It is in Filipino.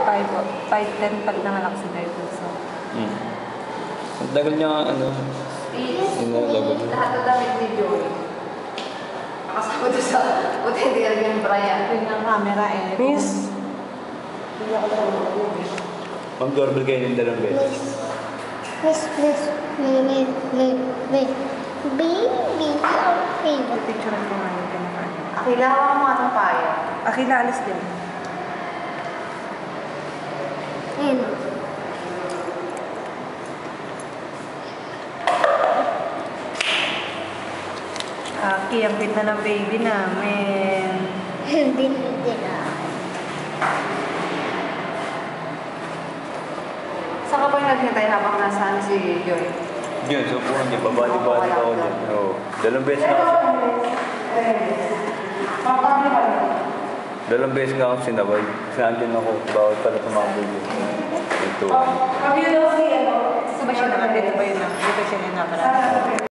5'10" pag nanganak si Bebe. So. Ang tagal niya ano. Inalagot. Lahat ng damit ni Joy. Kasama doon sa hotel yung Brian. Yung ng camera eh. Miss? Hindi ako lang mag-uwi. Mag-doorbell kayo ng 2 beses. Miss. Baby, okay. Picture ko nga yung pinakaano. Akila ko ang mga tampaya. Akila, alis din. Ayun. Aki, ang cute na ng baby namin. Hindi na. Saan ka ba yung naghintay habang nasaan si Joy? Yun, so po, hindi pa bali-bali ako dyan. Oo. 2 beses nga ako. 2 beses nga ako sinabay. Sinandyan ako, bawal pala tumambol yun. Ito. Sa ba siya naman? Dito ba yun? Dito siya na naman.